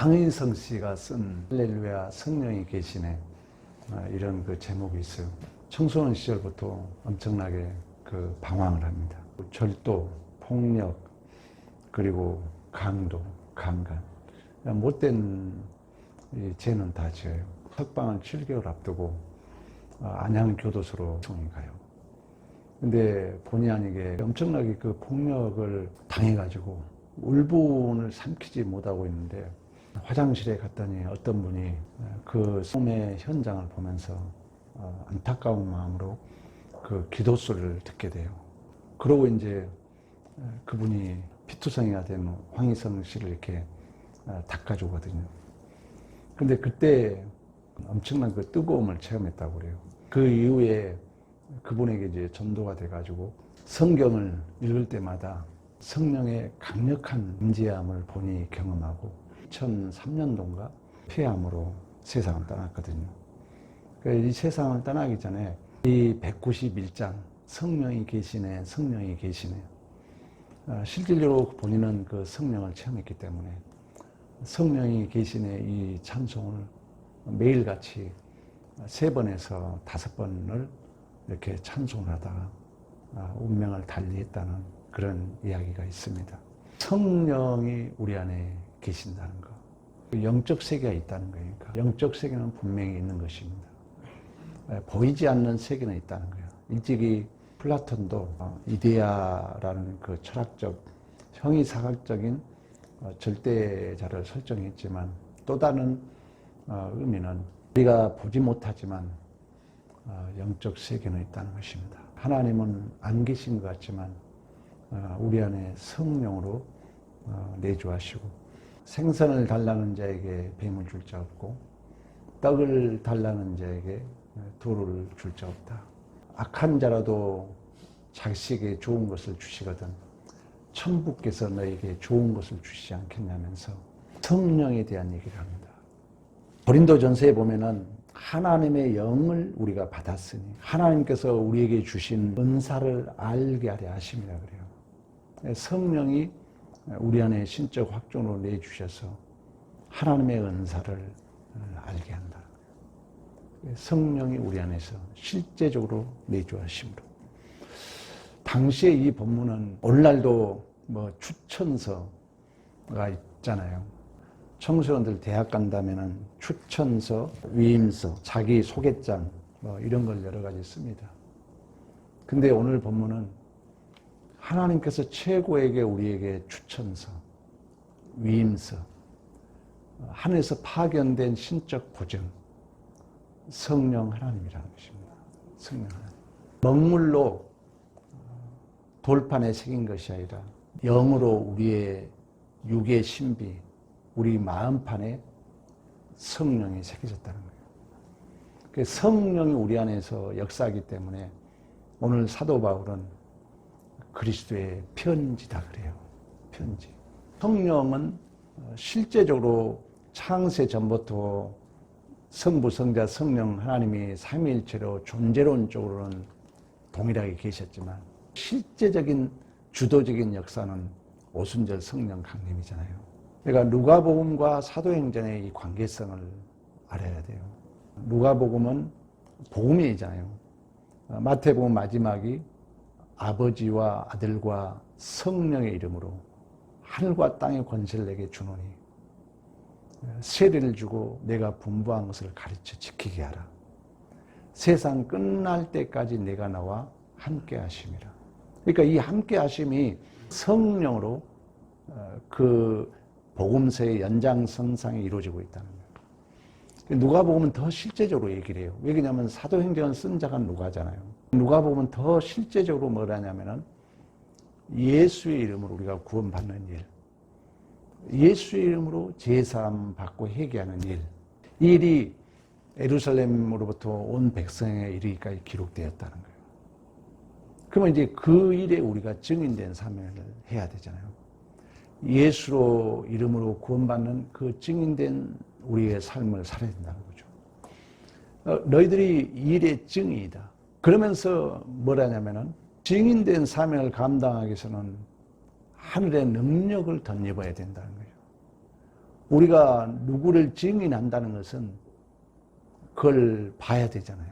강인성 씨가 쓴 할렐루야 성령이 계시네, 이런 그 제목이 있어요. 청소년 시절부터 엄청나게 그 방황을 합니다. 절도, 폭력, 그리고 강도, 강간, 못된 죄는 다 지어요. 석방을 7개월 앞두고 안양교도소로 송이 가요. 근데 본의 아니게 엄청나게 그 폭력을 당해가지고 울분을 삼키지 못하고 있는데, 화장실에 갔더니 어떤 분이 그 숨의 현장을 보면서 안타까운 마음으로 그 기도 소리를 듣게 돼요. 그러고 이제 그분이 피투성이가 된 황희성 씨를 이렇게 닦아주거든요. 근데 그때 엄청난 그 뜨거움을 체험했다고 그래요. 그 이후에 그분에게 이제 전도가 돼가지고 성경을 읽을 때마다 성령의 강력한 임재함을 본인이 경험하고 2003년도인가 폐암으로 세상을 떠났거든요. 이 세상을 떠나기 전에 이 191장 성령이 계시네, 성령이 계시네, 실질적으로 본인은 그 성령을 체험했기 때문에 성령이 계시네 이 찬송을 매일같이 3번에서 5번을 이렇게 찬송을 하다가 운명을 달리했다는 그런 이야기가 있습니다. 성령이 우리 안에 계신다는 거, 영적 세계가 있다는 거니까 영적 세계는 분명히 있는 것입니다. 보이지 않는 세계는 있다는 거예요. 일찍이 플라톤도 이데아라는 그 철학적 형이사각적인 절대자를 설정했지만, 또 다른 의미는 우리가 보지 못하지만 영적 세계는 있다는 것입니다. 하나님은 안 계신 것 같지만 우리 안에 성령으로 내주하시고, 생선을 달라는 자에게 뱀을 줄 자 없고 떡을 달라는 자에게 돌을 줄 자 없다. 악한 자라도 자식에게 좋은 것을 주시거든 천부께서 너에게 좋은 것을 주시지 않겠냐면서 성령에 대한 얘기를 합니다. 고린도전서에 보면은 하나님의 영을 우리가 받았으니 하나님께서 우리에게 주신 은사를 알게 하려 하심이라 그래요. 성령이 우리 안에 신적 확증으로 내주셔서 하나님의 은사를 알게 한다. 성령이 우리 안에서 실제적으로 내주하심으로. 당시에 이 본문은 오늘날도 추천서가 있잖아요. 청소년들 대학 간다면은 추천서, 위임서, 자기 소개장 이런 걸 여러 가지 씁니다. 근데 오늘 본문은 하나님께서 최고에게 우리에게 추천서, 위임서, 하늘에서 파견된 신적 보증, 성령 하나님이라는 것입니다. 성령 하나님. 먹물로 돌판에 새긴 것이 아니라 영으로 우리의 육의 신비, 우리 마음판에 성령이 새겨졌다는 거예요. 성령이 우리 안에서 역사하기 때문에 오늘 사도 바울은 그리스도의 편지다 그래요. 편지. 성령은 실제적으로 창세 전부터 성부, 성자, 성령 하나님이 삼위일체로 존재론적으로는 동일하게 계셨지만 실제적인 주도적인 역사는 오순절 성령 강림이잖아요. 그러니까 누가복음과 사도행전의 이 관계성을 알아야 돼요. 누가복음은 복음이잖아요. 마태복음 마지막이 아버지와 아들과 성령의 이름으로 하늘과 땅의 권세를 내게 주노니 세례를 주고 내가 분부한 것을 가르쳐 지키게 하라. 세상 끝날 때까지 내가 나와 함께 하심이라. 그러니까 이 함께 하심이 성령으로 그 복음서의 연장선상에 이루어지고 있다는 거예요. 누가복음은 더 실제적으로 얘기를 해요. 왜냐하면 사도행전을 쓴 자가 누가잖아요. 누가복음은 더 실제적으로 뭐라냐면은 예수의 이름으로 우리가 구원받는 일, 예수의 이름으로 제사함 받고 회개하는 일, 이 일이 예루살렘으로부터 온 백성에 이르기까지 기록되었다는 거예요. 그러면 이제 그 일에 우리가 증인된 사명을 해야 되잖아요. 예수로 이름으로 구원받는 그 증인된 우리의 삶을 살아야 된다는 거죠. 너희들이 이 일의 증인이다. 그러면서 뭐라냐면은 증인된 사명을 감당하기 위해서는 하늘의 능력을 덧입어야 된다는 거예요. 우리가 누구를 증인한다는 것은 그걸 봐야 되잖아요.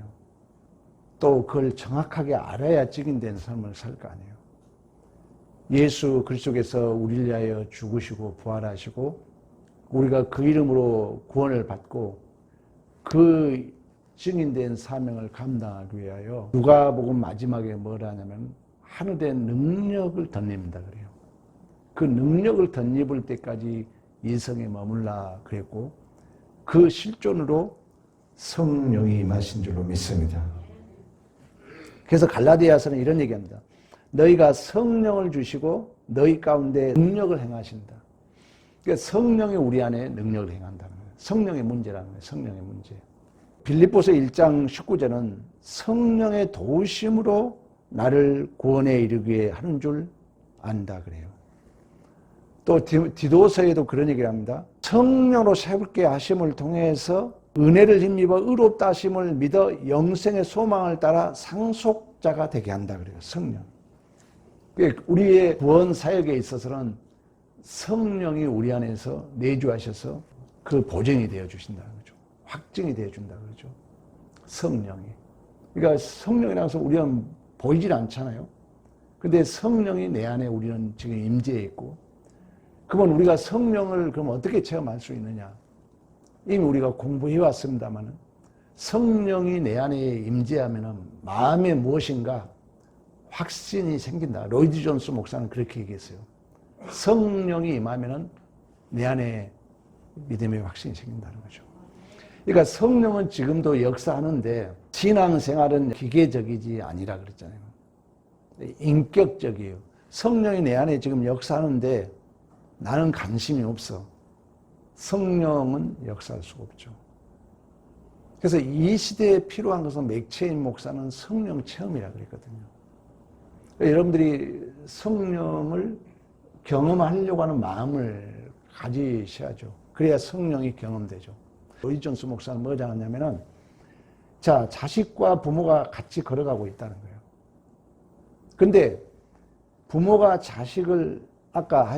또 그걸 정확하게 알아야 증인된 삶을 살 거 아니에요. 예수 그리스도께서 우리를 위하여 죽으시고 부활하시고 우리가 그 이름으로 구원을 받고 그 증인된 사명을 감당하기 위하여 누가복음 마지막에 뭐라 하냐면 하늘의 능력을 덧입는다 그래요. 그 능력을 덧입을 때까지 이성에 머물라 그랬고 그 실존으로 성령이 임하신 줄로 믿습니다. 그래서 갈라디아서는 이런 얘기합니다. 너희가 성령을 주시고 너희 가운데 능력을 행하신다. 그러니까 성령이 우리 안에 능력을 행한다는 거예요. 성령의 문제라는 거예요. 성령의 문제. 빌립보서 1장 19절은 성령의 도우심으로 나를 구원에 이르게 하는 줄 안다 그래요. 또 디도서에도 그런 얘기를 합니다. 성령으로 새롭게 하심을 통해서 은혜를 힘입어 의롭다 하심을 믿어 영생의 소망을 따라 상속자가 되게 한다 그래요. 성령. 우리의 구원 사역에 있어서는 성령이 우리 안에서 내주하셔서 그 보증이 되어 주신다는 거죠. 확증이 되어 준다 그러죠. 성령이. 그러니까 성령이라고 해서 우리는 보이질 않잖아요. 근데 성령이 내 안에 우리는 지금 임재해 있고 그러면 우리가 성령을 그럼 어떻게 체험할 수 있느냐? 이미 우리가 공부해 왔습니다만 성령이 내 안에 임재하면 마음에 무엇인가 확신이 생긴다. 로이드 존스 목사는 그렇게 얘기했어요. 성령이 임하면 내 안에 믿음의 확신이 생긴다는 거죠. 그러니까 성령은 지금도 역사하는데 신앙생활은 기계적이지 아니라 그랬잖아요. 인격적이에요. 성령이 내 안에 지금 역사하는데 나는 관심이 없어. 성령은 역사할 수가 없죠. 그래서 이 시대에 필요한 것은 맥체인 목사는 성령 체험이라 그랬거든요. 여러분들이 성령을 경험하려고 하는 마음을 가지셔야죠. 그래야 성령이 경험되죠. 로이드 존스 목사는 뭐라 하냐면은 자, 자식과 부모가 같이 걸어가고 있다는 거예요. 근데 부모가 자식을 아까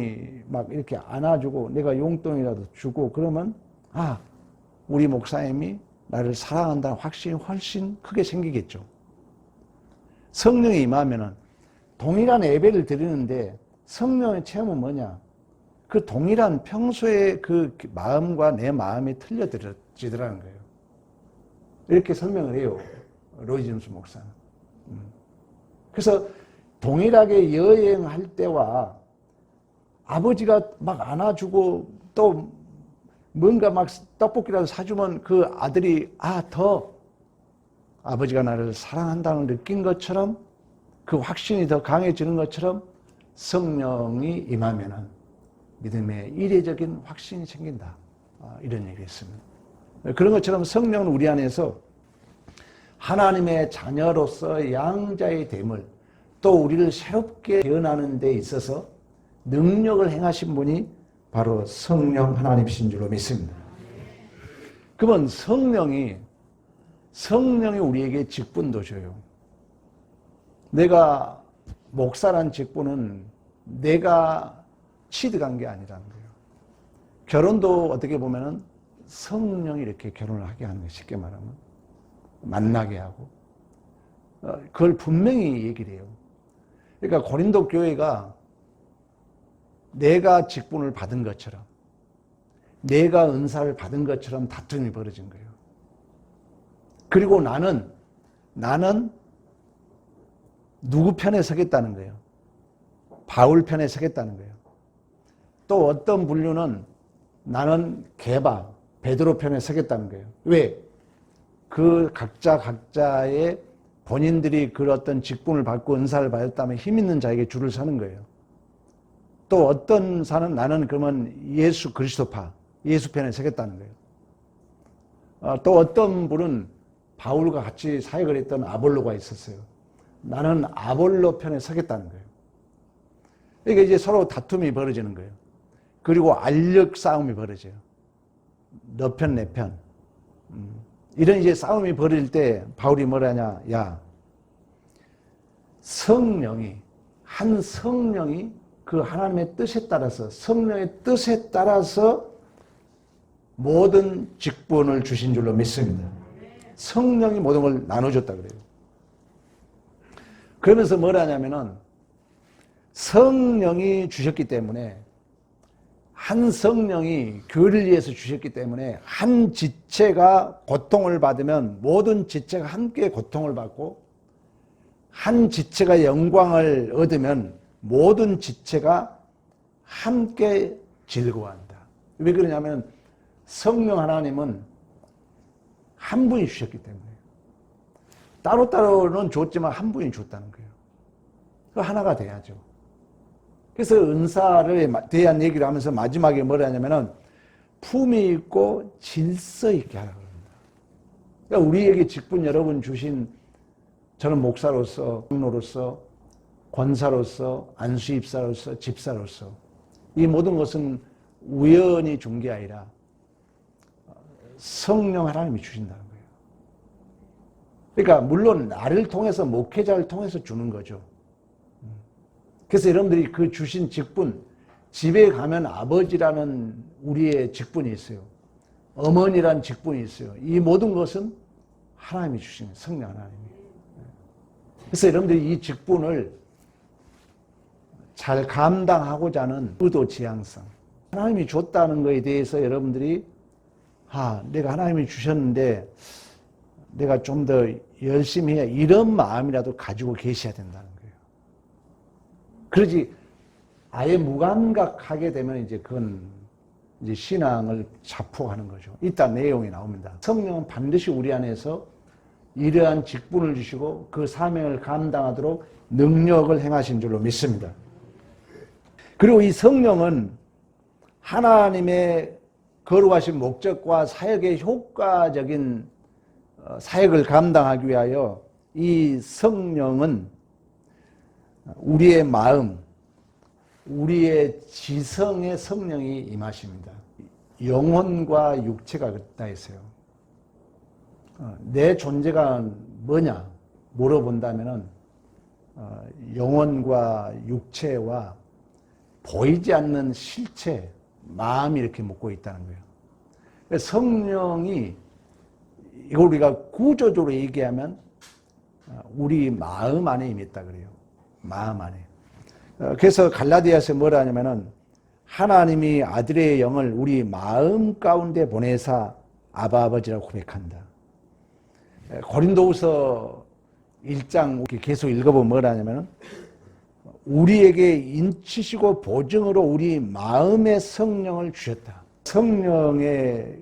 막 이렇게 안아주고 내가 용돈이라도 주고 그러면 아, 우리 목사님이 나를 사랑한다는 확신이 훨씬 크게 생기겠죠. 성령이 임하면은 동일한 예배를 드리는데 성령의 체험은 뭐냐? 그 동일한 평소의 그 마음과 내 마음이 틀려지더라는 거예요. 이렇게 설명을 해요. 로이드 존스 목사는. 그래서 동일하게 여행할 때와 아버지가 막 안아주고 또 뭔가 막 떡볶이라도 사주면 그 아들이 더 아버지가 나를 사랑한다는 걸 느낀 것처럼 그 확신이 더 강해지는 것처럼 성령이 임하면은 믿음의 이례적인 확신이 생긴다. 이런 얘기를 했습니다. 그런 것처럼 성령은 우리 안에서 하나님의 자녀로서 양자의 됨을 또 우리를 새롭게 태어나는 데 있어서 능력을 행하신 분이 바로 성령 하나님이신 줄로 믿습니다. 그러면 성령이 우리에게 직분도 줘요. 내가 목사란 직분은 내가 취득한 게 아니라는 거예요. 결혼도 어떻게 보면은 성령이 이렇게 결혼을 하게 하는 거예요. 쉽게 말하면. 만나게 하고. 그걸 분명히 얘기를 해요. 그러니까 고린도 교회가 내가 직분을 받은 것처럼 내가 은사를 받은 것처럼 다툼이 벌어진 거예요. 그리고 나는 누구 편에 서겠다는 거예요. 바울 편에 서겠다는 거예요. 또 어떤 분류는 나는 베드로 편에 서겠다는 거예요. 왜? 그 각자의 본인들이 그 어떤 직분을 받고 은사를 받았다면 힘 있는 자에게 줄을 서는 거예요. 또 어떤 사는 나는 그러면 예수 그리스도파, 예수 편에 서겠다는 거예요. 또 어떤 분은 바울과 같이 사역을 했던 아볼로가 있었어요. 나는 아볼로 편에 서겠다는 거예요. 그러니까 이제 서로 다툼이 벌어지는 거예요. 그리고 알력 싸움이 벌어져요. 너 편, 내 편. 이런 이제 싸움이 벌어질 때 바울이 뭐라냐? 야, 한 성령이 그 하나님의 뜻에 따라서 성령의 뜻에 따라서 모든 직분을 주신 줄로 믿습니다. 성령이 모든 걸 나눠줬다 그래요. 그러면서 뭐라 하냐면은 성령이 주셨기 때문에, 한 성령이 교회를 위해서 주셨기 때문에 한 지체가 고통을 받으면 모든 지체가 함께 고통을 받고, 한 지체가 영광을 얻으면 모든 지체가 함께 즐거워한다. 왜 그러냐면 성령 하나님은 한 분이 주셨기 때문에. 따로따로는 줬지만 한 분이 줬다는 거예요. 그 하나가 돼야죠. 그래서 은사를 대한 얘기를 하면서 마지막에 뭐라 하냐면은 품위 있고 질서 있게 하라고 합니다. 그러니까 우리에게 직분 여러분 주신, 저는 목사로서, 장로로서, 권사로서, 안수입사로서, 집사로서 이 모든 것은 우연히 준 게 아니라 성령 하나님이 주신다는 거예요. 그러니까 물론 나를 통해서, 목회자를 통해서 주는 거죠. 그래서 여러분들이 그 주신 직분, 집에 가면 아버지라는 우리의 직분이 있어요. 어머니라는 직분이 있어요. 이 모든 것은 하나님이 주신 거예요. 성령 하나님이. 그래서 여러분들이 이 직분을 잘 감당하고자 하는 의도, 지향성, 하나님이 줬다는 것에 대해서 여러분들이 내가 하나님이 주셨는데 내가 좀 더 열심히 해야, 이런 마음이라도 가지고 계셔야 된다는 거예요. 그러지 아예 무감각하게 되면 이제 그건 이제 신앙을 자포하는 거죠. 이따 내용이 나옵니다. 성령은 반드시 우리 안에서 이러한 직분을 주시고 그 사명을 감당하도록 능력을 행하신 줄로 믿습니다. 그리고 이 성령은 하나님의 거룩하신 목적과 사역의 효과적인 사역을 감당하기 위하여 이 성령은 우리의 마음, 우리의 지성의 성령이 임하십니다. 영혼과 육체가 그렇다 했어요. 내 존재가 뭐냐 물어본다면은 영혼과 육체와 보이지 않는 실체, 마음이 이렇게 묻고 있다는 거예요. 성령이, 이걸 우리가 구조적으로 얘기하면 우리 마음 안에 임했다 그래요. 마음 안에. 그래서 갈라디아서 뭐라 하냐면은 하나님이 아들의 영을 우리 마음 가운데 보내사 아바 아버지라고 고백한다. 고린도후서 1장 계속 읽어보면 뭐라 하냐면은 우리에게 인치시고 보증으로 우리 마음의 성령을 주셨다. 성령의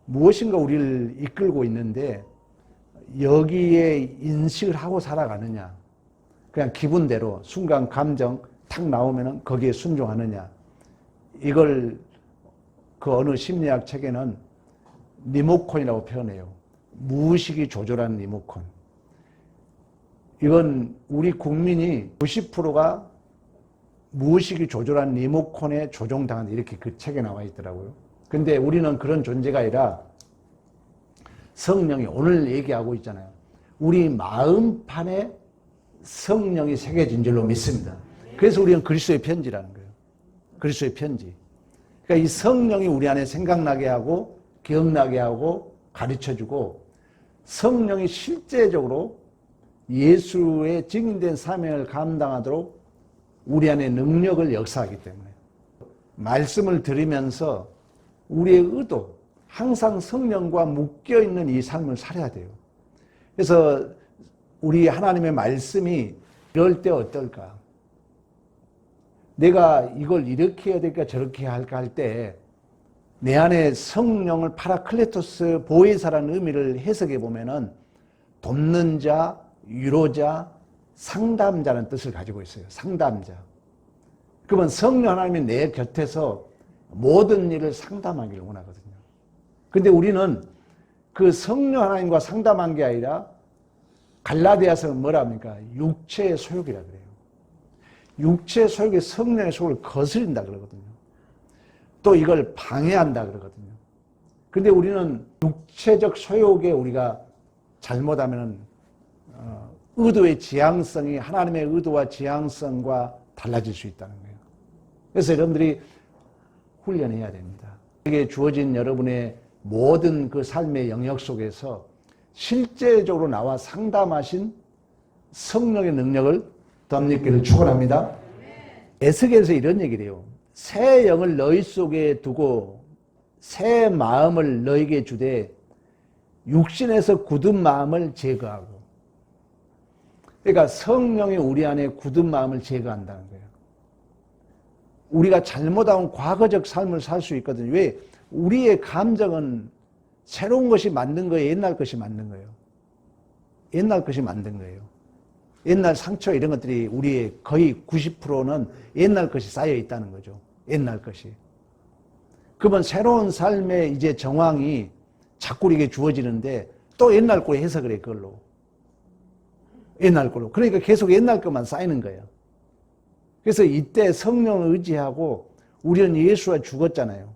무엇인가 우리를 이끌고 있는데 여기에 인식을 하고 살아가느냐, 그냥 기분대로 순간 감정 탁 나오면은 거기에 순종하느냐, 이걸 그 어느 심리학 책에는 리모컨이라고 표현해요. 무의식이 조절하는 리모컨. 이건 우리 국민이 90%가 무의식이 조절한 리모컨에 조종당한다, 이렇게 그 책에 나와 있더라고요. 근데 우리는 그런 존재가 아니라 성령이, 오늘 얘기하고 있잖아요. 우리 마음판에 성령이 새겨진 줄로 믿습니다. 그래서 우리는 그리스도의 편지라는 거예요. 그리스도의 편지. 그러니까 이 성령이 우리 안에 생각나게 하고 기억나게 하고 가르쳐주고, 성령이 실제적으로 예수의 증인된 사명을 감당하도록 우리 안에 능력을 역사하기 때문에 말씀을 들으면서 우리의 의도, 항상 성령과 묶여있는 이 삶을 살아야 돼요. 그래서 우리 하나님의 말씀이 이럴 때 어떨까? 내가 이걸 이렇게 해야 될까 저렇게 해야 할까 할 때 내 안에 성령을 파라클레토스 보혜사라는 의미를 해석해 보면은 돕는 자, 위로자, 상담자라는 뜻을 가지고 있어요. 상담자. 그러면 성령 하나님이 내 곁에서 모든 일을 상담하기를 원하거든요. 근데 우리는 그 성령 하나님과 상담한 게 아니라 갈라디아서는 뭐라 합니까? 육체의 소욕이라 그래요. 육체의 소욕이 성령의 소욕을 거스린다 그러거든요. 또 이걸 방해한다 그러거든요. 근데 우리는 육체적 소욕에 우리가 잘못하면은 의도의 지향성이 하나님의 의도와 지향성과 달라질 수 있다는 거예요. 그래서 여러분들이 훈련해야 됩니다. 에게 주어진 여러분의 모든 그 삶의 영역 속에서 실제적으로 나와 상담하신 성령의 능력을 덧입기를 축원합니다. 에스겔에서 이런 얘기를 해요. 새 영을 너희 속에 두고 새 마음을 너희에게 주되 육신에서 굳은 마음을 제거하고. 그러니까 성령이 우리 안에 굳은 마음을 제거한다는 거예요. 우리가 잘못한 과거적 삶을 살 수 있거든요. 왜? 우리의 감정은 새로운 것이 만든 거예요? 옛날 것이 만든 거예요? 옛날 것이 만든 거예요. 옛날 상처 이런 것들이 우리의 거의 90%는 옛날 것이 쌓여 있다는 거죠. 옛날 것이. 그러면 새로운 삶의 이제 정황이 자꾸 우리에게 주어지는데 또 옛날 걸 해석을 해, 그걸로. 옛날 걸로. 그러니까 계속 옛날 것만 쌓이는 거예요. 그래서 이때 성령을 의지하고 우리는 예수와 죽었잖아요.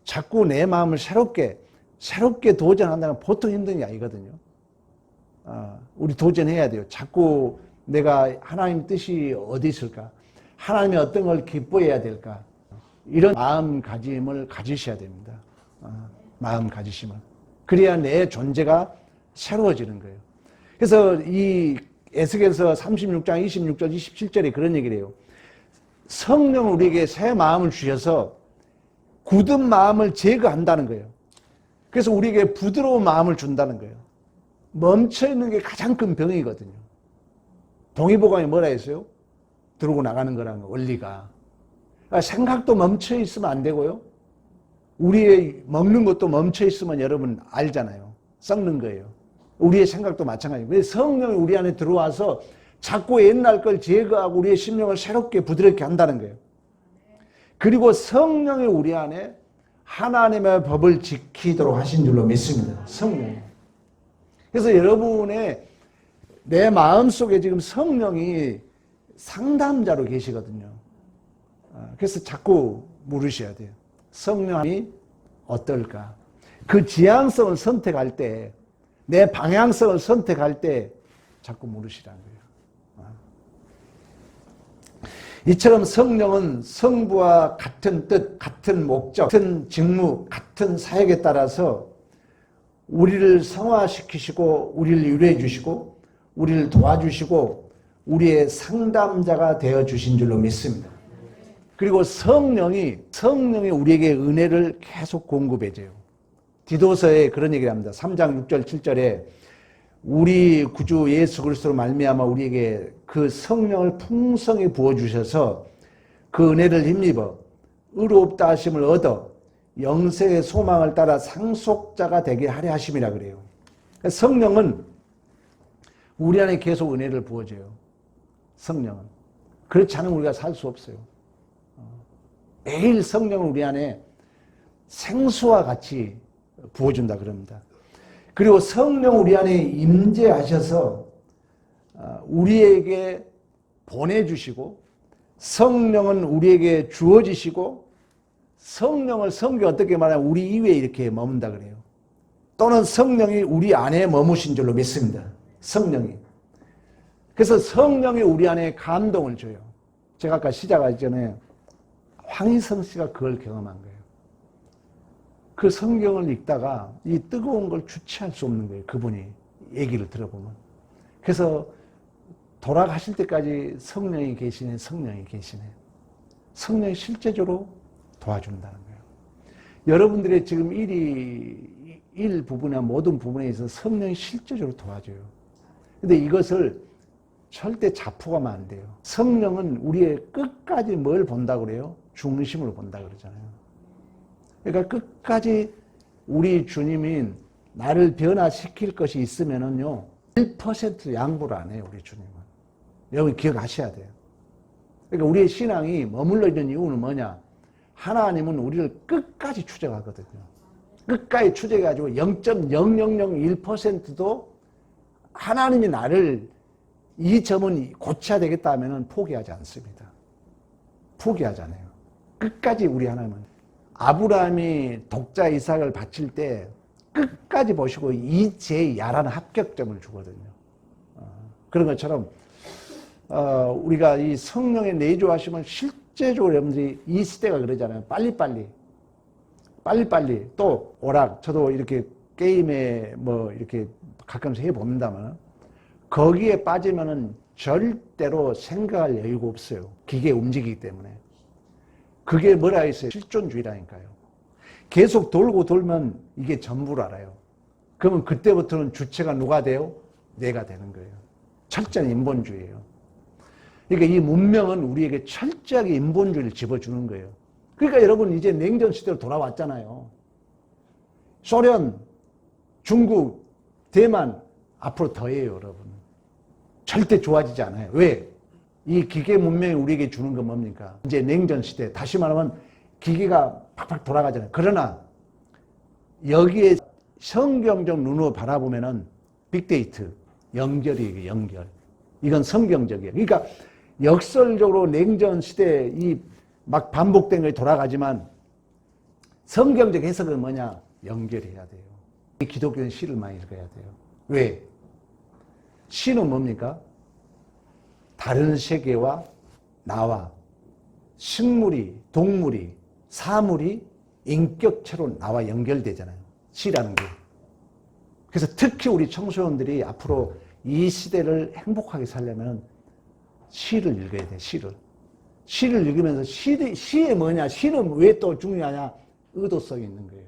자꾸 내 마음을 새롭게 도전한다는 건 보통 힘든 게 아니거든요. 우리 도전해야 돼요. 자꾸 내가 하나님 뜻이 어디 있을까? 하나님이 어떤 걸 기뻐해야 될까? 이런 마음가짐을 가지셔야 됩니다. 마음가지심을. 그래야 내 존재가 새로워지는 거예요. 그래서 이 에스겔서 36장 26절 27절에 그런 얘기를 해요. 성령은 우리에게 새 마음을 주셔서 굳은 마음을 제거한다는 거예요. 그래서 우리에게 부드러운 마음을 준다는 거예요. 멈춰있는 게 가장 큰 병이거든요. 동의보감이 뭐라 했어요? 들고 나가는 거라는 원리가. 생각도 멈춰있으면 안 되고요. 우리의 먹는 것도 멈춰있으면 여러분 알잖아요. 썩는 거예요. 우리의 생각도 마찬가지예요. 성령이 우리 안에 들어와서 자꾸 옛날 걸 제거하고 우리의 심령을 새롭게 부드럽게 한다는 거예요. 그리고 성령이 우리 안에 하나님의 법을 지키도록 하신 줄로 믿습니다. 성령이. 그래서 여러분의 내 마음속에 지금 성령이 상담자로 계시거든요. 그래서 자꾸 물으셔야 돼요. 성령이 어떨까? 그 지향성을 선택할 때, 내 방향성을 선택할 때 자꾸 물으시라는 거예요. 이처럼 성령은 성부와 같은 뜻, 같은 목적, 같은 직무, 같은 사역에 따라서 우리를 성화시키시고 우리를 유래해 주시고 우리를 도와주시고 우리의 상담자가 되어 주신 줄로 믿습니다. 그리고 성령이 우리에게 은혜를 계속 공급해 줘요. 디도서에 그런 얘기를 합니다. 3장 6절 7절에 우리 구주 예수 그리스도로 말미암아 우리에게 그 성령을 풍성히 부어주셔서 그 은혜를 힘입어 의롭다 하심을 얻어 영생의 소망을 따라 상속자가 되게 하려 하심이라 그래요. 성령은 우리 안에 계속 은혜를 부어줘요. 성령은. 그렇지 않으면 우리가 살 수 없어요. 매일 성령은 우리 안에 생수와 같이 부어준다 그럽니다. 그리고 성령 우리 안에 임재하셔서 우리에게 보내주시고 성령은 우리에게 주어지시고 성령을 성경 어떻게 말하면 우리 이외에 이렇게 머문다 그래요. 또는 성령이 우리 안에 머무신 줄로 믿습니다. 성령이. 그래서 성령이 우리 안에 감동을 줘요. 제가 아까 시작하기 전에 황희성 씨가 그걸 경험한 거예요. 그 성경을 읽다가 이 뜨거운 걸 주체할 수 없는 거예요. 그분이 얘기를 들어보면. 그래서 돌아가실 때까지 성령이 계시네. 성령이 실제적으로 도와준다는 거예요. 여러분들의 지금 일 부분이나 모든 부분에 있어서 성령이 실제적으로 도와줘요. 근데 이것을 절대 자포가면 안 돼요. 성령은 우리의 끝까지 뭘 본다고 그래요? 중심을 본다 그러잖아요. 그러니까 끝까지 우리 주님인 나를 변화시킬 것이 있으면은요, 1% 양보를 안 해요, 우리 주님은. 여러분 기억하셔야 돼요. 그러니까 우리의 신앙이 머물러 있는 이유는 뭐냐? 하나님은 우리를 끝까지 추적하거든요. 끝까지 추적해가지고 0.0001%도 하나님이 나를 이 점은 고쳐야 되겠다 하면은 포기하지 않습니다. 포기하지 않아요. 끝까지 우리 하나님은. 아브라함이 독자 이삭을 바칠 때 끝까지 보시고 이 제 야라는 합격점을 주거든요. 그런 것처럼 우리가 이 성령의 내주하심을 실제적으로 여러분들이 이 시대가 그러잖아요. 빨리빨리 빨리빨리 또 오락, 저도 이렇게 게임에 뭐 이렇게 가끔씩 해봅니다만 거기에 빠지면은 절대로 생각할 여유가 없어요. 기계 움직이기 때문에. 그게 뭐라 했어요? 실존주의라니까요. 계속 돌고 돌면 이게 전부를 알아요. 그러면 그때부터는 주체가 누가 돼요? 내가 되는 거예요. 철저한 인본주의예요. 그러니까 이 문명은 우리에게 철저하게 인본주의를 집어주는 거예요. 그러니까 여러분 이제 냉전 시대로 돌아왔잖아요. 소련, 중국, 대만 앞으로 더해요, 여러분. 절대 좋아지지 않아요. 왜? 이 기계 문명이 우리에게 주는 건 뭡니까? 이제 냉전 시대, 다시 말하면 기계가 팍팍 돌아가잖아요. 그러나 여기에 성경적 눈으로 바라보면은 빅데이트, 연결이에요, 연결. 이건 성경적이에요. 그러니까 역설적으로 냉전 시대에 이 막 반복된 것이 돌아가지만 성경적 해석은 뭐냐? 연결해야 돼요. 기독교는 시를 많이 읽어야 돼요. 왜? 시는 뭡니까? 다른 세계와 나와 식물이, 동물이, 사물이 인격체로 나와 연결되잖아요. 시라는 게. 그래서 특히 우리 청소년들이 앞으로 이 시대를 행복하게 살려면 시를 읽어야 돼, 시를. 시를 읽으면서 시에 뭐냐? 시는 왜 또 중요하냐? 의도성이 있는 거예요.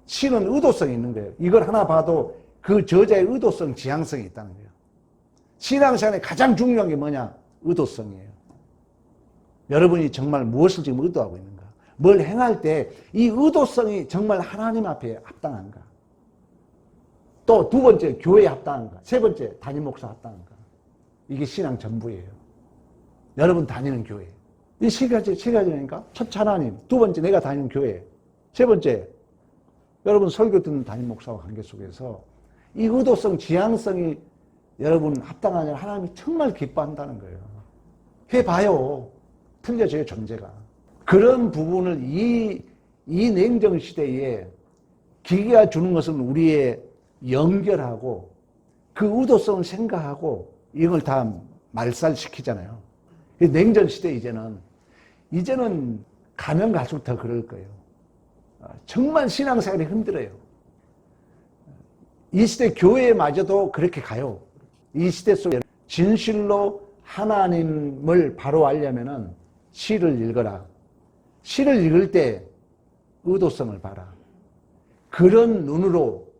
시는 의도성이 있는 거예요. 이걸 하나 봐도 그 저자의 의도성, 지향성이 있다는 거예요. 신앙생활에 가장 중요한 게 뭐냐? 의도성이에요. 여러분이 정말 무엇을 지금 의도하고 있는가? 뭘 행할 때 이 의도성이 정말 하나님 앞에 합당한가? 또 두 번째, 교회에 합당한가? 세 번째, 담임 목사 합당한가? 이게 신앙 전부예요. 여러분 다니는 교회. 이 세 가지니까 첫 하나님, 두 번째 내가 다니는 교회, 세 번째 여러분 설교 듣는 담임 목사와 관계 속에서 이 의도성, 지향성이 여러분 합당하냐 하나님이 정말 기뻐한다는 거예요. 해봐요. 틀려져요, 존재가. 그런 부분을 이 냉정 시대에 기계가 주는 것은 우리의 연결하고 그 의도성을 생각하고 이걸 다 말살시키잖아요. 냉전 시대 이제는 가면 갈수록 더 그럴 거예요. 정말 신앙생활이 힘들어요. 이 시대 교회마저도 그렇게 가요. 이 시대 속에 진실로 하나님을 바로 알려면은 시를 읽어라. 시를 읽을 때 의도성을 봐라. 그런 눈으로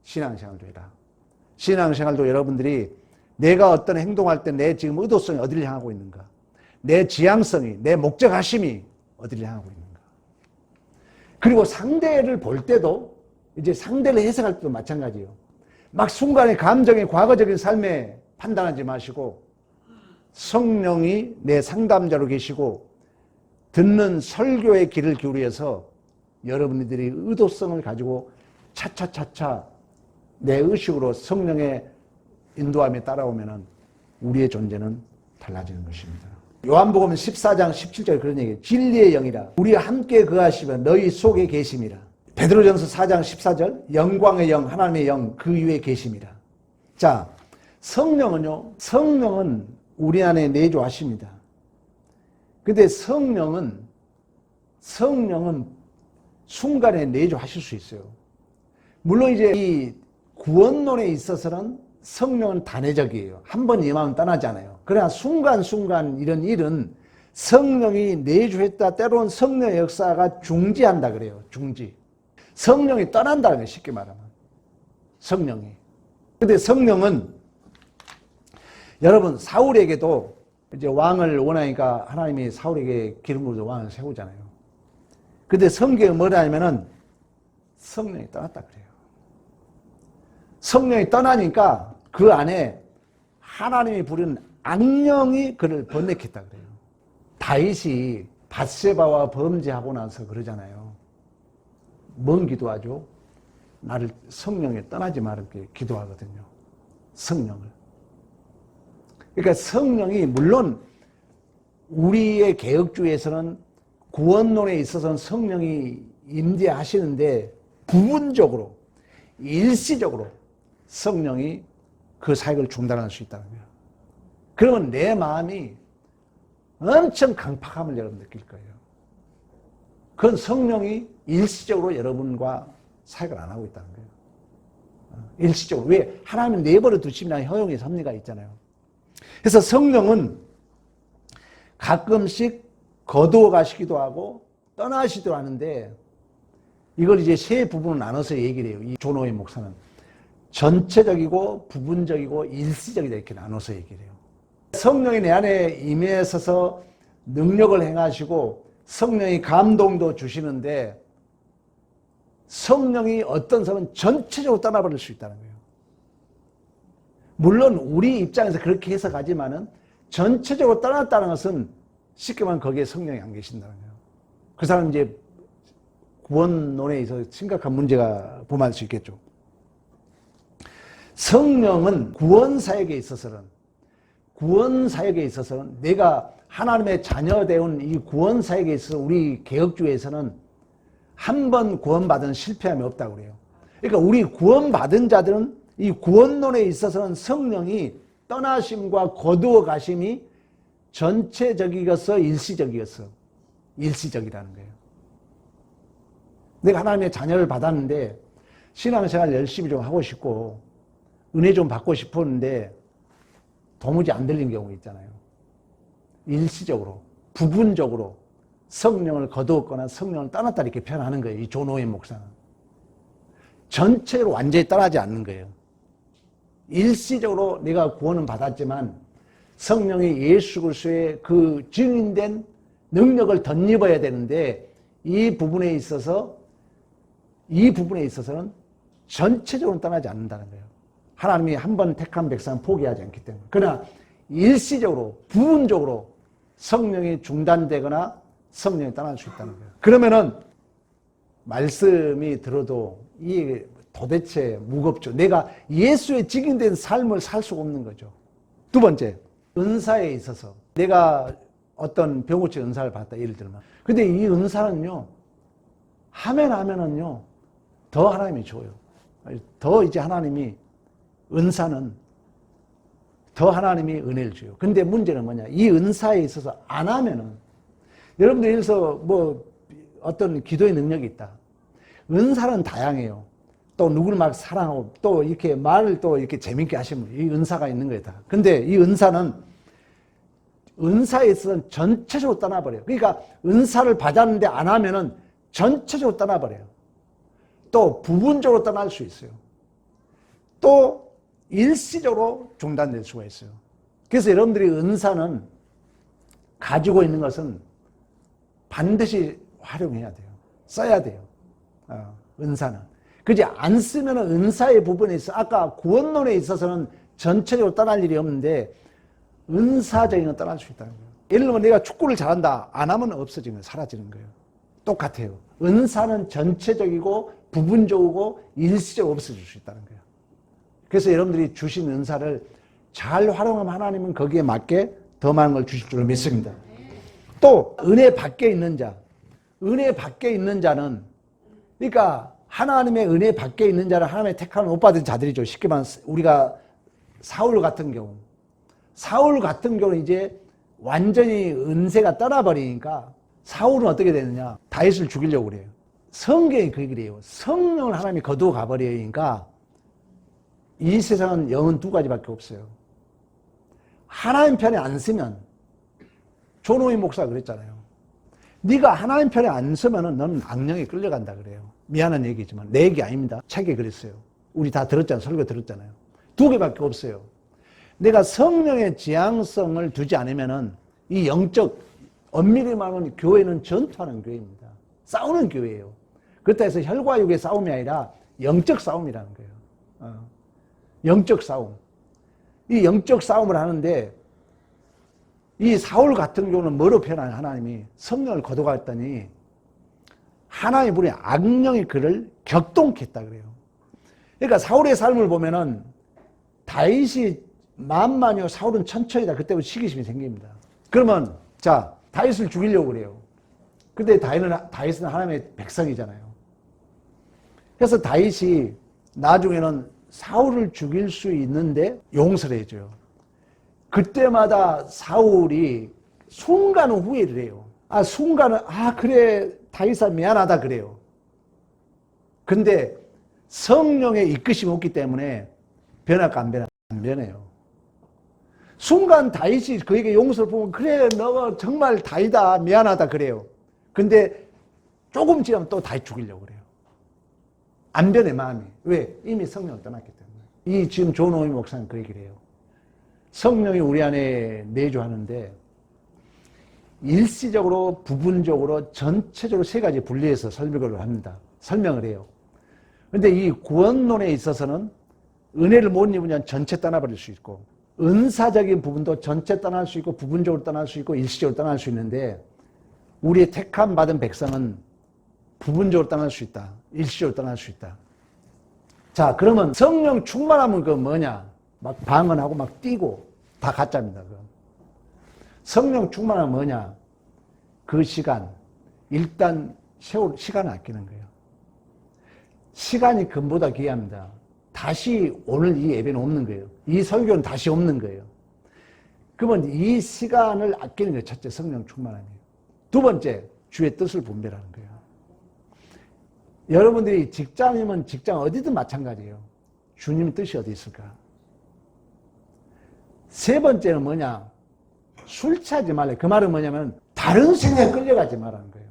신앙생활도 해라. 신앙생활도 여러분들이 내가 어떤 행동할 때 내 지금 의도성이 어디를 향하고 있는가? 내 지향성이, 내 목적하심이 어디를 향하고 있는가? 그리고 상대를 볼 때도 이제 상대를 해석할 때도 마찬가지예요. 막 순간의 감정의 과거적인 삶에 판단하지 마시고 성령이 내 상담자로 계시고 듣는 설교의 귀를 기울여서 여러분들이 의도성을 가지고 차차차차 내 의식으로 성령의 인도함에 따라오면 우리의 존재는 달라지는 것입니다. 요한복음 14장 17절 그런 얘기예요. 진리의 영이라 우리와 함께 거하시면 너희 속에 계심이라. 베드로전서 4장 14절 영광의 영 하나님의 영 그 위에 계심이라. 자, 성령은요. 성령은 우리 안에 내주하십니다. 근데 성령은 순간에 내주하실 수 있어요. 물론 이제 이 구원론에 있어서는 성령은 단회적이에요. 한 번 임하면 떠나지 않아요. 그러나 순간순간 이런 일은 성령이 내주했다. 때로는 성령의 역사가 중지한다 그래요. 중지. 성령이 떠난다는 거예요. 쉽게 말하면. 성령이. 근데 성령은 여러분 사울에게도 이제 왕을 원하니까 하나님이 사울에게 기름으로 왕을 세우잖아요. 근데 성경에 뭐라 하냐면은 성령이 떠났다 그래요. 성령이 떠나니까 그 안에 하나님이 부른 악령이 그를 번뇌했다 그래요. 다윗이 밧세바와 범죄하고 나서 그러잖아요. 뭔 기도하죠? 나를 성령에 떠나지 말게 기도하거든요. 성령을. 그러니까 성령이 물론 우리의 개혁주의에서는 구원론에 있어서는 성령이 임재하시는데 부분적으로 일시적으로 성령이 그 사역을 중단할 수 있다는 거예요. 그러면 내 마음이 엄청 강팍함을 여러분 느낄 거예요. 그건 성령이 일시적으로 여러분과 사역을 안 하고 있다는 거예요. 일시적으로. 왜? 하나님은 내버려 두시면 허용의 섭리가 있잖아요. 그래서 성령은 가끔씩 거두어 가시기도 하고 떠나시기도 하는데 이걸 이제 세 부분을 나눠서 얘기를 해요. 이 존 오웬 목사는. 전체적이고 부분적이고 일시적이다 이렇게 나눠서 얘기를 해요. 성령이 내 안에 임해서 능력을 행하시고 성령이 감동도 주시는데 성령이 어떤 사람은 전체적으로 떠나버릴 수 있다는 거예요. 물론 우리 입장에서 그렇게 해석하지만은 전체적으로 떠났다는 것은 쉽게 말하면 거기에 성령이 안 계신다는 거예요. 그 사람은 이제 구원론에 있어서 심각한 문제가 범할 수 있겠죠. 성령은 구원사역에 있어서는 내가 하나님의 자녀되온 이 구원사역에 있어서 우리 개혁주의에서는 한 번 구원받은 실패함이 없다고 그래요. 그러니까 우리 구원받은 자들은 이 구원론에 있어서는 성령이 떠나심과 거두어 가심이 전체적이겠어 일시적이겠어? 일시적이라는 거예요. 내가 하나님의 자녀를 받았는데 신앙생활 열심히 좀 하고 싶고 은혜 좀 받고 싶었는데 도무지 안 들린 경우 있잖아요. 일시적으로, 부분적으로 성령을 거두었거나 성령을 떠났다 이렇게 표현하는 거예요. 이 존 오웬 목사는. 전체로 완전히 떠나지 않는 거예요. 일시적으로 내가 구원은 받았지만 성령이 예수 그리스도의 그 증인된 능력을 덧입어야 되는데 이 부분에 있어서는 전체적으로 떠나지 않는다는 거예요. 하나님이 한 번 택한 백성은 포기하지 않기 때문에. 그러나 일시적으로, 부분적으로 성령이 중단되거나 성령이 떠날 수 있다는 거예요. 그러면은 말씀이 들어도 이게 도대체 무겁죠. 내가 예수의 직인된 삶을 살 수가 없는 거죠. 두 번째, 은사에 있어서 내가 어떤 병고치 은사를 받았다 예를 들면, 근데 이 은사는요 하면은요 더 하나님이 줘요. 더 이제 하나님이 은사는 더 하나님이 은혜를 줘요. 근데 문제는 뭐냐, 이 은사에 있어서 안 하면은, 여러분들 예를 들어서 뭐 어떤 기도의 능력이 있다. 은사는 다양해요. 또 누구를 막 사랑하고 또 이렇게 말을 또 이렇게 재밌게 하시면 이 은사가 있는 거다. 근데 이 은사는 은사에 있어서는 전체적으로 떠나버려요. 그러니까 은사를 받았는데 안 하면은 전체적으로 떠나버려요. 또 부분적으로 떠날 수 있어요. 또 일시적으로 중단될 수가 있어요. 그래서 여러분들이 은사는 가지고 있는 것은 반드시 활용해야 돼요. 써야 돼요. 은사는. 그지 안 쓰면 은사의 부분에 있어, 아까 구원론에 있어서는 전체적으로 떠날 일이 없는데 은사적인 건 떠날 수 있다는 거예요. 예를 들면 내가 축구를 잘한다. 안 하면 없어지는 거예요. 사라지는 거예요. 똑같아요. 은사는 전체적이고 부분적이고 일시적으로 없어질 수 있다는 거예요. 그래서 여러분들이 주신 은사를 잘 활용하면 하나님은 거기에 맞게 더 많은 걸 주실 줄 믿습니다. 또 은혜 밖에 있는 자, 은혜 밖에 있는 자는, 그러니까 하나님의 은혜 밖에 있는 자는 하나님의 택함을 못 받은 자들이죠. 쉽게 말하면 우리가 사울 같은 경우는 이제 완전히 은세가 떠나버리니까 사울은 어떻게 되느냐, 다윗을 죽이려고 그래요. 성경이 그 얘기를 해요. 성령을 하나님이 거두어 가버리니까 이 세상은 영은 두 가지밖에 없어요. 하나님 편에 안 서면, 존 오웬 목사가 그랬잖아요. 네가 하나님 편에 안 서면은 너는 악령에 끌려간다 그래요. 미안한 얘기지만 내 얘기 아닙니다. 책에 그랬어요. 우리 다 들었잖아요. 설교 들었잖아요. 두 개밖에 없어요. 내가 성령의 지향성을 두지 않으면은 이 영적, 엄밀히 말하면 교회는 전투하는 교회입니다. 싸우는 교회예요. 그렇다 해서 혈과 육의 싸움이 아니라 영적 싸움이라는 거예요. 영적 싸움. 이 영적 싸움을 하는데 이 사울 같은 경우는 뭐로 표현하냐, 하나님이 성령을 거둬갔더니 하나님의 분이 악령이 그를 격동케 했다 그래요. 그러니까 사울의 삶을 보면은 다윗이 만만이요 사울은 천천히다. 그때부터 시기심이 생깁니다. 그러면 자, 다윗을 죽이려고 그래요. 근데 다윗은 하나님의 백성이잖아요. 그래서 다윗이 나중에는 사울을 죽일 수 있는데 용서를 해줘요. 그때마다 사울이 순간은 후회를 해요. 순간은 그래 다윗아 미안하다 그래요. 근데 성령의 이끄심이 없기 때문에 변할까 안 변해요. 순간 다윗이 그에게 용서를 보면 그래 너가 정말 다윗아 미안하다 그래요. 근데 조금 지나면 또 다윗 죽이려고 그래요. 안 변해 마음이. 왜? 이미 성령을 떠났기 때문에. 이 지금 존오이 목사님 그 얘기를 해요. 성령이 우리 안에 내주하는데 일시적으로 부분적으로 전체적으로 세 가지 분리해서 설명을 합니다. 설명을 해요. 그런데 이 구원론에 있어서는 은혜를 못 입으면 전체 떠나버릴 수 있고 은사적인 부분도 전체 떠날 수 있고 부분적으로 떠날 수 있고 일시적으로 떠날 수 있는데 우리의 택함 받은 백성은 부분적으로 떠날 수 있다. 일시적으로 떠날 수 있다. 자, 그러면 성령 충만하면 그 뭐냐? 막 방언하고 막 뛰고 다 가짜입니다. 그건. 성령 충만하면 뭐냐? 그 시간 일단 시간을 아끼는 거예요. 시간이 금보다 귀합니다. 다시 오늘 이 예배는 없는 거예요. 이 설교는 다시 없는 거예요. 그러면 이 시간을 아끼는 게 첫째 성령 충만함이에요. 두 번째 주의 뜻을 분별하는 거예요. 여러분들이 직장이면 직장 어디든 마찬가지예요. 주님의 뜻이 어디 있을까? 세 번째는 뭐냐? 술 취하지 말래. 그 말은 뭐냐면 다른 생각에 끌려가지 말라는 거예요.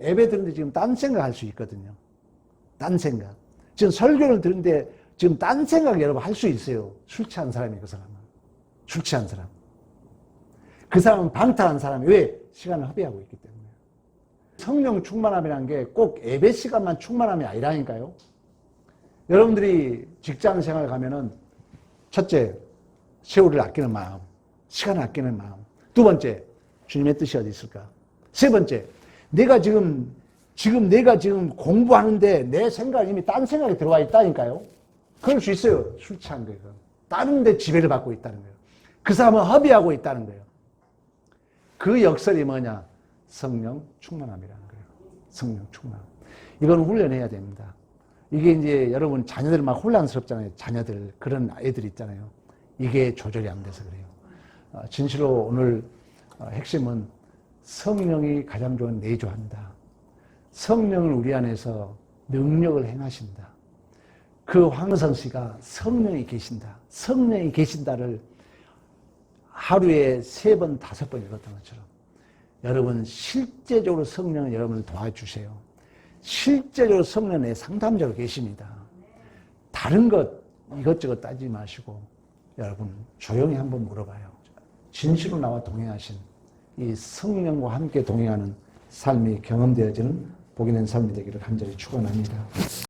예배 듣는데 지금 딴 생각할 수 있거든요. 딴 생각. 지금 설교를 듣는데 지금 딴 생각 여러분 할 수 있어요. 술 취한 사람이 그 사람은. 술 취한 사람. 그 사람은 방탕한 사람이 왜? 시간을 허비하고 있기 때문에. 성령 충만함이라는 게 꼭 예배 시간만 충만함이 아니라니까요. 여러분들이 직장 생활 가면은 첫째, 세월을 아끼는 마음, 시간을 아끼는 마음. 두 번째, 주님의 뜻이 어디 있을까? 세 번째, 내가 지금 공부하는데 내 생각이 이미 딴 생각이 들어와 있다니까요. 그럴 수 있어요. 술 취한 거예요. 다른 데 지배를 받고 있다는 거예요. 그 사람은 허비하고 있다는 거예요. 그 역설이 뭐냐? 성령 충만함이라는 거예요. 성령 충만함. 이건 훈련해야 됩니다. 이게 이제 여러분 자녀들 막 혼란스럽잖아요. 자녀들 그런 애들 있잖아요. 이게 조절이 안 돼서 그래요. 진실로 오늘 핵심은 성령이 가장 좋은 내주한다. 성령을 우리 안에서 능력을 행하신다. 그 황성 씨가 성령이 계신다. 성령이 계신다를 하루에 3번, 5번 읽었던 것처럼 여러분 실제적으로 성령은 여러분을 도와주세요. 실제적으로 성령 내 상담자로 계십니다. 다른 것 이것저것 따지지 마시고 여러분 조용히 한번 물어봐요. 진실로 나와 동행하신 이 성령과 함께 동행하는 삶이 경험되어지는 복이 된 삶이 되기를 간절히 축원합니다.